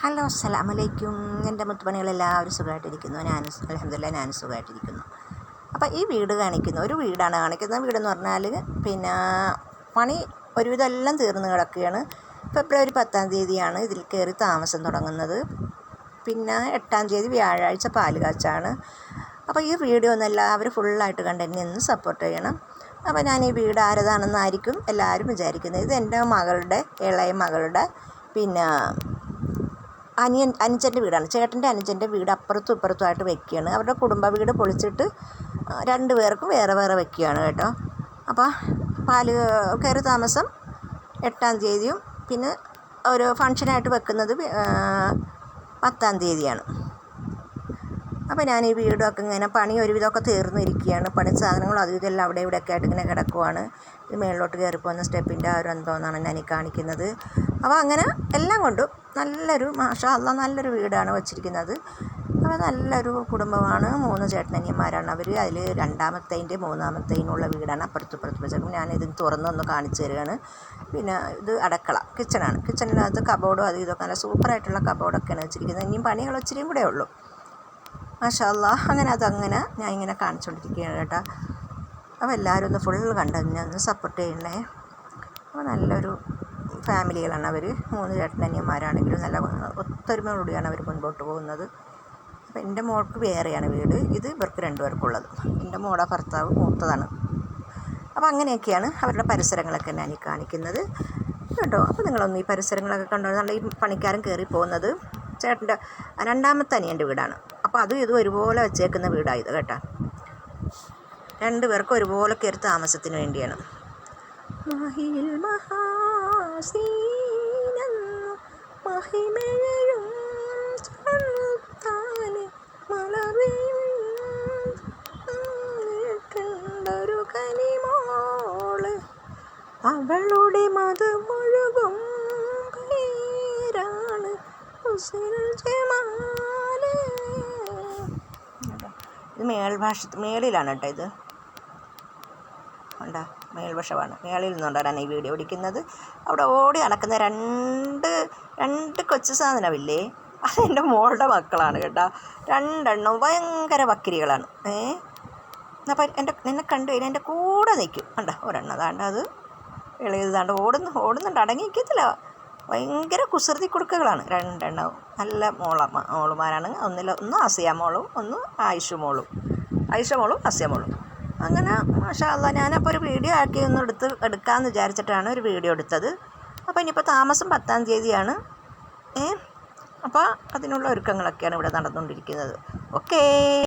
Hello അസ്സലാമലൈക്കും. എൻ്റെ മുത്തുപണികളെല്ലാവരും സുഖമായിട്ടിരിക്കുന്നു. അൽഹംദുലില്ലാഹ് ഞാനും സുഖമായിട്ടിരിക്കുന്നു. അപ്പോൾ ഈ വീട് കാണിക്കുന്ന ഒരു വീടാണ് കാണിക്കുന്നത്. വീടെന്ന് പറഞ്ഞാൽ പിന്നെ പണി ഒരുവിധം എല്ലാം തീർന്ന് കിടക്കുകയാണ്. ഫെബ്രുവരി 10-ാം തീയതിയാണ് ഇതിൽ കയറി താമസം തുടങ്ങുന്നത്. പിന്നെ 8-ാം തീയതി വ്യാഴാഴ്ച പാല് കാച്ചാണ്. അപ്പോൾ ഈ വീഡിയോ ഒന്ന് എല്ലാവരും ഫുള്ളായിട്ട് കണ്ട് എന്നെ ഒന്ന് സപ്പോർട്ട് ചെയ്യണം. അപ്പോൾ ഞാൻ ഈ വീട് ആരതാണെന്നായിരിക്കും എല്ലാവരും വിചാരിക്കുന്നത്. ഇത് എൻ്റെ മകളുടെ ഇളയ മകളുടെ പിന്നെ അനുജൻ്റെ വീടാണ്. ചേട്ടൻ്റെ അനുജൻ്റെ വീട് അപ്പുറത്തും ഇപ്പുറത്തുമായിട്ട് വെക്കുകയാണ്. അവരുടെ കുടുംബ വീട് പൊളിച്ചിട്ട് 2 പേർക്കും വേറെ വേറെ വെക്കുകയാണ് കേട്ടോ. അപ്പോൾ പാല് കയറി താമസം 8-ാം തീയതിയും പിന്നെ ഒരു ഫംഗ്ഷനായിട്ട് വെക്കുന്നത് 10-ാം തീയതിയാണ്. അപ്പോൾ ഞാൻ ഈ വീടൊക്കെ ഇങ്ങനെ പണി ഒരുവിധമൊക്കെ തീർന്നിരിക്കുകയാണ്. പണി സാധനങ്ങളും അതും ഇതെല്ലാം അവിടെ ഇവിടെയൊക്കെ ആയിട്ട് ഇങ്ങനെ കിടക്കുവാണ്. ഇത് മേളിലോട്ട് കയറി പോകുന്ന സ്റ്റെപ്പിൻ്റെ ആ ഒരു എന്തോന്നാണ് ഞാൻ ഈ കാണിക്കുന്നത്. അപ്പോൾ അങ്ങനെ എല്ലാം കൊണ്ടും നല്ലൊരു മാഷാ അല്ലാഹ് നല്ലൊരു വീടാണ് വച്ചിരിക്കുന്നത്. അപ്പോൾ നല്ലൊരു കുടുംബമാണ്. 3 ചേട്ടനനിയന്മാരാണ് അവർ. അതിൽ 2-ാമത്തേതിൻ്റെ 3-ാമത്തേതിനുള്ള വീടാണ്. അപ്പുറത്തും ചേട്ടൻ ഞാനിതിന് തുറന്നൊന്ന് കാണിച്ചു തരികയാണ്. പിന്നെ ഇത് അടുക്കള കിച്ചണാണ്. കിച്ചണിനകത്ത് കബോർഡും അതും ഇതൊക്കെ നല്ല സൂപ്പറായിട്ടുള്ള കബോർഡൊക്കെയാണ് വെച്ചിരിക്കുന്നത്. ഇനിയും പണികൾ ഇച്ചിരിയും കൂടെ ഉള്ളൂ. മാഷാ അല്ലാഹ് അങ്ങനെ അതങ്ങനെ ഞാൻ ഇങ്ങനെ കാണിച്ചുകൊണ്ടിരിക്കുകയാണ് കേട്ടോ. അപ്പോൾ എല്ലാവരും ഒന്ന് ഫുൾ കണ്ടതിനെ ഒന്ന് സപ്പോർട്ട് ചെയ്യണേ. അപ്പോൾ നല്ലൊരു ഫാമിലികളാണ് അവർ. 3 ചേട്ടനനിയന്മാരാണെങ്കിലും നല്ല ഒത്തൊരുമയോടുകൂടിയാണ് അവർ മുൻപോട്ട് പോകുന്നത്. അപ്പോൾ എൻ്റെ മോൾക്ക് വേറെയാണ് വീട്. ഇത് ഇവർക്ക് 2 പേർക്കുള്ളത്. എൻ്റെ മോളുടെ ഭർത്താവ് മൂത്തതാണ്. അപ്പോൾ അങ്ങനെയൊക്കെയാണ് അവരുടെ പരിസരങ്ങളൊക്കെ ഞാൻ ഈ കാണിക്കുന്നത് കേട്ടോ. അപ്പോൾ നിങ്ങളൊന്ന് ഈ പരിസരങ്ങളൊക്കെ കണ്ടോ. നല്ല ഈ പണിക്കാരൻ കയറി പോകുന്നത് ചേട്ടൻ്റെ 2-ാമത്തെ അനിയൻ്റെ വീടാണ്. അപ്പോൾ അതും ഇതും ഒരുപോലെ വെച്ചേക്കുന്ന വീടായത് കേട്ടോ. 2 പേർക്കും ഒരുപോലെ കയറി താമസത്തിന് വേണ്ടിയാണ്. മഹിയിൽ മഹിമയും കനിമോള് അവളുടെ മതമൊഴുകും പേരാണ് ഇത് മേളിലാണ് കേട്ടോ. ഇത് ഉണ്ടോ മേൽവശമാണ്. മേളിൽ നിന്നുകൊണ്ടാണ് ഈ വീഡിയോ പിടിക്കുന്നത്. അവിടെ ഓടി നടക്കുന്ന രണ്ട് കൊച്ചു സാധനമില്ലേ, അതെൻ്റെ മോളുടെ മക്കളാണ് കേട്ടോ. 2 എണ്ണവും ഭയങ്കര വക്കിരികളാണ്. അപ്പം എന്നെ കണ്ടു കഴിഞ്ഞാൽ എൻ്റെ കൂടെ നിൽക്കും. കണ്ടോ ഒരെണ്ണം അതാണ്ട് അത് ഇളയത് താണ്ട് ഓടുന്നുണ്ട്, അടങ്ങിയിരിക്കത്തില്ല. ഭയങ്കര കുസൃതി കുടുക്കകളാണ് 2 എണ്ണവും. നല്ല മോളുമാരാണ്. ഒന്ന് ആസിയ മോളും ഒന്ന് ആയിഷ മോളും ആസിയ മോളും. അങ്ങനെ മാഷാ അല്ലാഹ് ഞാനപ്പോൾ ഒരു വീഡിയോ ആക്കി ഒന്ന് എടുക്കാമെന്ന് വിചാരിച്ചിട്ടാണ് ഒരു വീഡിയോ എടുത്തത്. അപ്പോൾ ഇനിയിപ്പോൾ താമസം 10-ാം തീയതിയാണ്. അപ്പോൾ അതിനുള്ള ഒരുക്കങ്ങളൊക്കെയാണ് ഇവിടെ നടന്നുകൊണ്ടിരിക്കുന്നത്. ഓക്കേ.